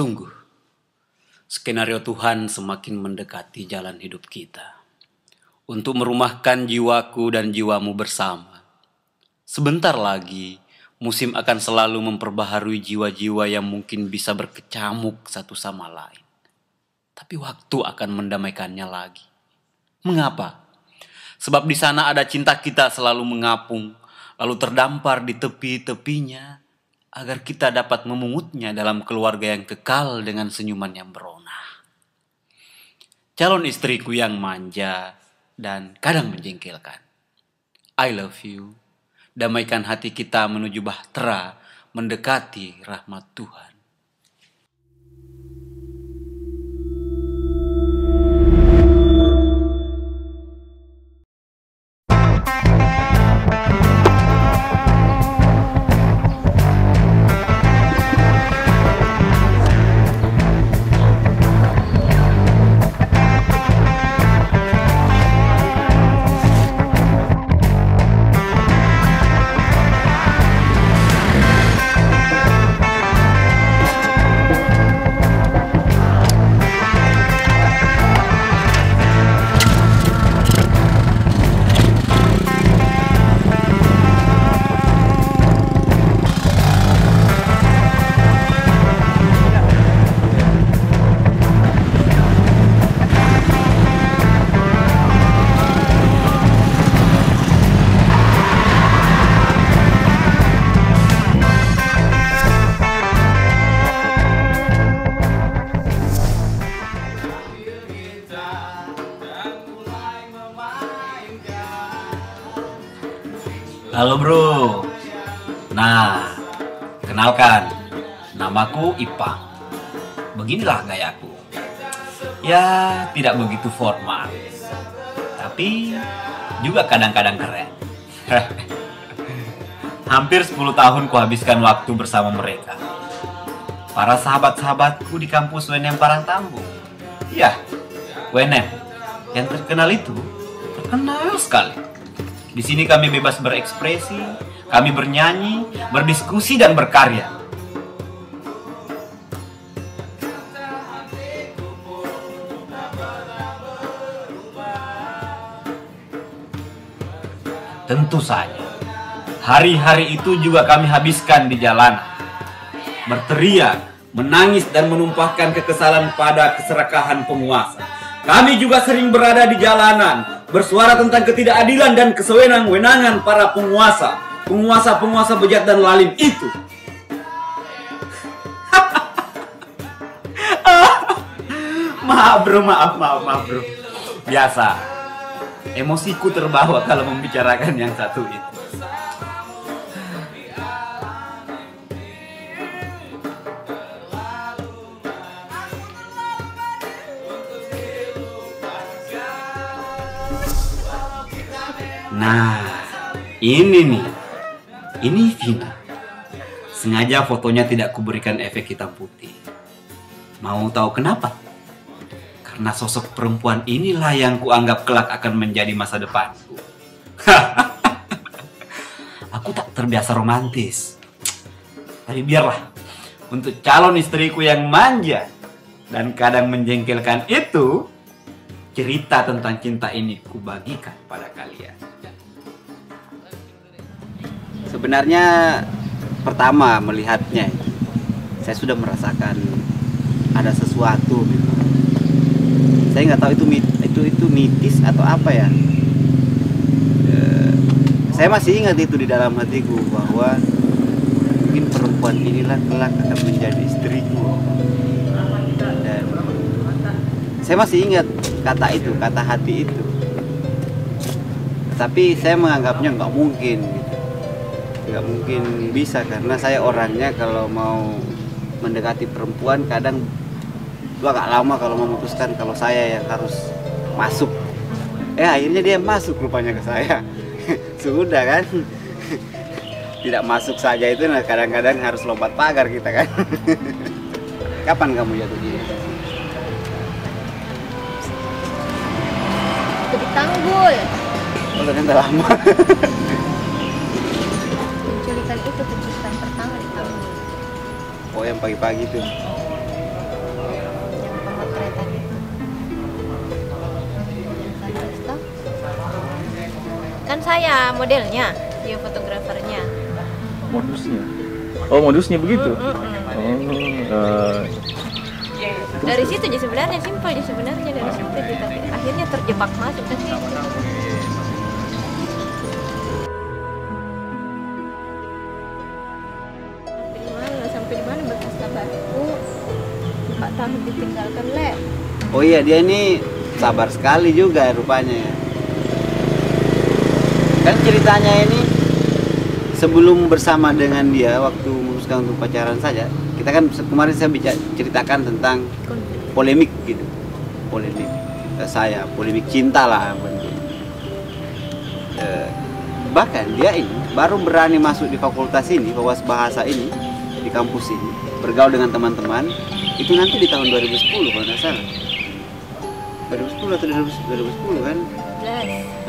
Sungguh, skenario Tuhan semakin mendekati jalan hidup kita. Untuk merumahkan jiwaku dan jiwamu bersama. Sebentar lagi, musim akan selalu memperbaharui jiwa-jiwa yang mungkin bisa berkecamuk satu sama lain. Tapi waktu akan mendamaikannya lagi. Mengapa? Sebab di sana ada cinta kita selalu mengapung, lalu terdampar di tepi-tepinya, agar kita dapat memungutnya dalam keluarga yang kekal dengan senyuman yang berona. Calon istriku yang manja dan kadang menjengkelkan. I love you. Damaikan hati kita menuju bahtera, mendekati rahmat Tuhan. Halo bro. Nah, kenalkan, namaku Ipang. Beginilah gayaku. Ya, tidak begitu formal, tapi juga kadang-kadang keren. Hampir 10 tahun kuhabiskan waktu bersama mereka. Para sahabat-sahabatku di kampus UNM Parangtambu. Ya, UNM yang terkenal itu terkenal sekali. Di sini kami bebas berekspresi, kami bernyanyi, berdiskusi dan berkarya. Tentu saja, hari-hari itu juga kami habiskan di jalanan. Berteriak, menangis dan menumpahkan kekesalan pada keserakahan penguasa. Kami juga sering berada di jalanan, bersuara tentang ketidakadilan dan kesewenang-wenangan para penguasa bejat dan lalim itu. Maaf bro. Biasa, emosiku terbawa kalau membicarakan yang satu itu. Nah, ini Vina. Sengaja fotonya tidak kuberikan efek hitam putih. Mau tahu kenapa? Karena sosok perempuan inilah yang kuanggap kelak akan menjadi masa depanku. Aku tak terbiasa romantis. Tapi biarlah, untuk calon istriku yang manja dan kadang menjengkelkan itu, cerita tentang cinta ini kubagikan pada kalian. Sebenarnya pertama melihatnya, saya sudah merasakan ada sesuatu. Saya nggak tahu itu mitis atau apa ya. Saya masih ingat itu di dalam hatiku bahwa mungkin perempuan inilah kelak akan menjadi istriku. Dan saya masih ingat kata hati itu. Tapi saya menganggapnya nggak mungkin. Nggak mungkin bisa, karena saya orangnya kalau mau mendekati perempuan kadang agak lama kalau memutuskan kalau saya yang harus masuk. Akhirnya dia masuk rupanya ke saya. Sudah kan. Tidak masuk saja itu, nah kadang-kadang harus lompat pagar kita kan. Kapan kamu jatuh gini? Jadi tanggul. Oh, ternyata lama. Penculikan itu penculikan pertama di tanggul. Oh, yang pagi-pagi tuh. pemotretannya. Kan saya modelnya, dia fotografernya. Modusnya. Oh, modusnya begitu. Dari situ aja sebenarnya simpel aja sebenarnya dari situ aja, tapi akhirnya terjebak masuk ke situ. Sampai di mana bekas kabarku 4 tahun ditinggalkan Le. Oh iya, dia ini sabar sekali juga rupanya ya. Kan ceritanya ini sebelum bersama dengan dia waktu memutuskan untuk pacaran saja, kita kan kemarin saya ceritakan tentang polemik gitu, polemik polemik cinta lah bentuk. Bahkan dia ini baru berani masuk di fakultas ini, fakultas bahasa ini, di kampus ini, bergaul dengan teman-teman itu nanti di tahun 2010 kalau nggak salah, 2010 atau 2010 kan,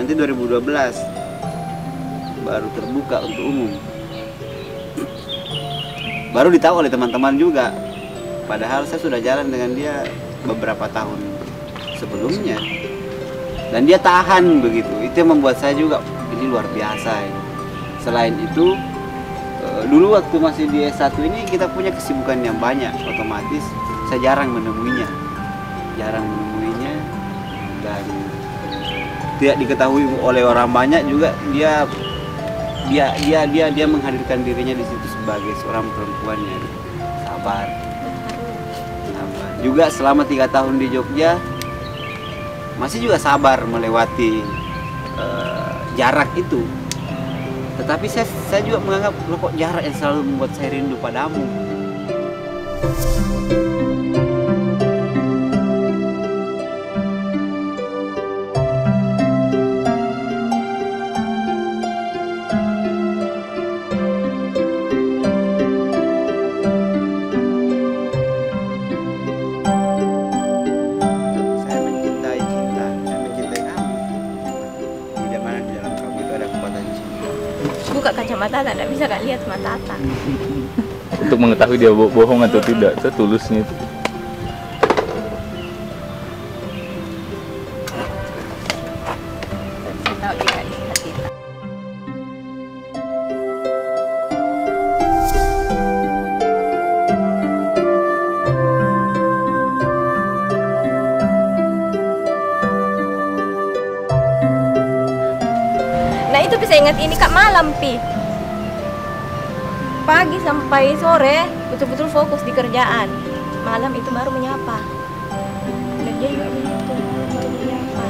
nanti 2012 baru terbuka untuk umum, baru ditahu oleh teman-teman juga. Padahal saya sudah jalan dengan dia beberapa tahun sebelumnya dan dia tahan begitu. Itu yang membuat saya juga ini luar biasa ini. Selain itu dulu waktu masih di S1 ini kita punya kesibukan yang banyak, otomatis saya jarang menemuinya dan tidak diketahui oleh orang banyak juga. Dia menghadirkan dirinya di situ sebagai seorang perempuan yang sabar. Juga selama 3 tahun di Jogja masih juga sabar melewati jarak itu. Tetapi saya juga menganggap, loh kok jarak yang selalu membuat saya rindu padamu. Buka kacamata tak bisa kan lihat mata Ata. Untuk mengetahui dia bohong atau tidak, setulusnya itu. Tahu dia di hati tak. Nah itu bisa ingat ini Kak malam Pi. Pagi sampai sore betul-betul fokus di kerjaan. Malam itu baru menyapa. Dan dia juga begitu menyapa.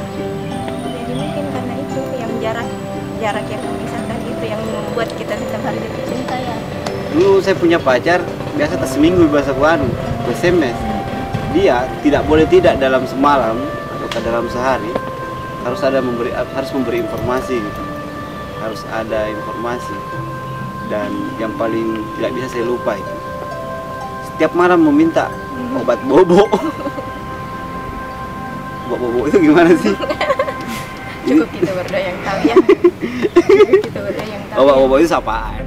Jadi mungkin karena itu yang jarak yang memisahkan itu yang membuat kita setiap hari jatuh cinta ya. Dulu saya punya pacar, biasa tak seminggu bahasa kuanu, SMS. Dia tidak boleh tidak dalam semalam atau dalam sehari harus memberi informasi gitu. Harus ada informasi. Dan yang paling tidak bisa saya lupa itu setiap malam meminta obat bobo. Obat bobo itu gimana sih? Cukup kita berdua yang tahu ya. Cukup kita berdua yang tahu. Obat bobo itu apaan?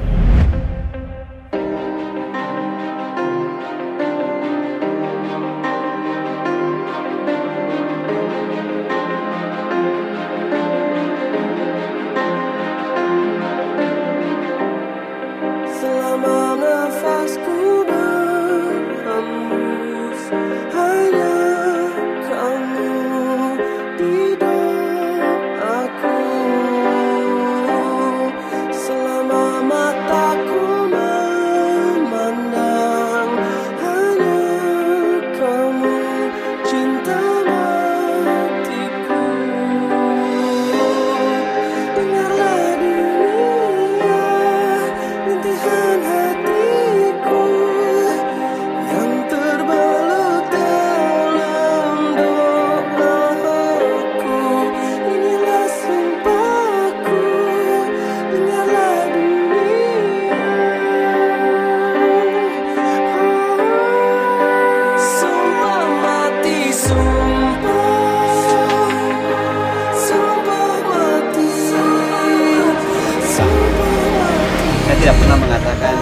Saya tidak pernah mengatakan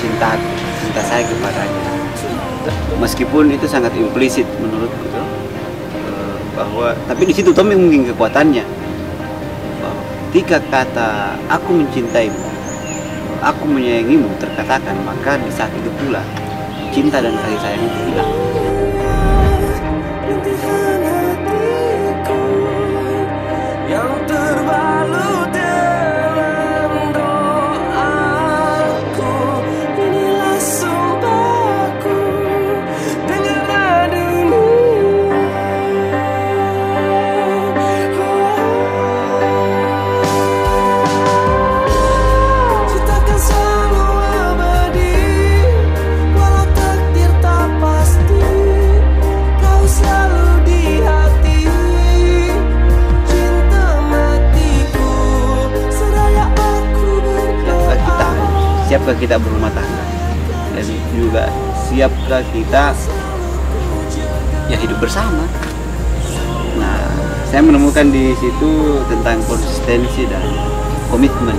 cinta saya kepadanya. Meskipun itu sangat implisit menurutku tuh, bahwa tapi di situ Tommy mungkin kekuatannya, bahwa ketika kata aku mencintaimu, aku menyayangimu terkatakan, maka di saat itu pula cinta dan kasih sayang itu hilang. Siapkah kita berumah tangga, dan juga siapkah kita ya hidup bersama. Nah, saya menemukan di situ tentang konsistensi dan komitmen.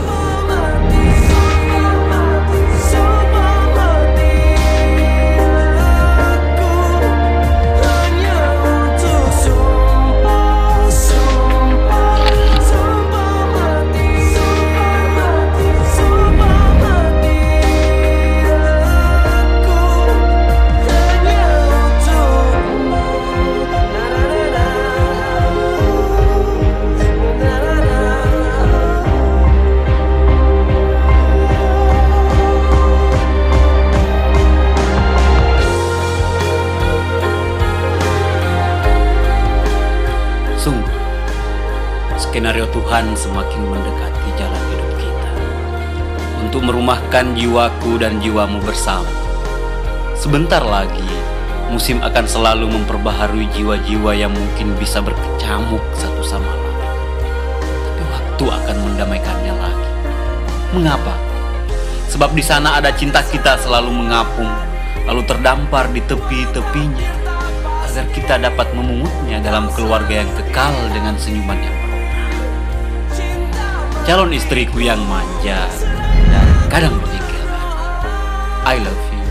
Sungguh, skenario Tuhan semakin mendekati jalan hidup kita untuk merumahkan jiwaku dan jiwamu bersama. Sebentar lagi, musim akan selalu memperbaharui jiwa-jiwa yang mungkin bisa berkecamuk satu sama lain. Tapi waktu akan mendamaikannya lagi. Mengapa? Sebab di sana ada cinta kita selalu mengapung, lalu terdampar di tepi-tepinya, agar kita dapat memungutnya dalam keluarga yang kekal dengan senyuman yang merona. Calon istriku yang manja dan kadang berjengkel, I love you.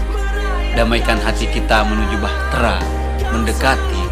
Damaikan hati kita menuju bahtera, mendekati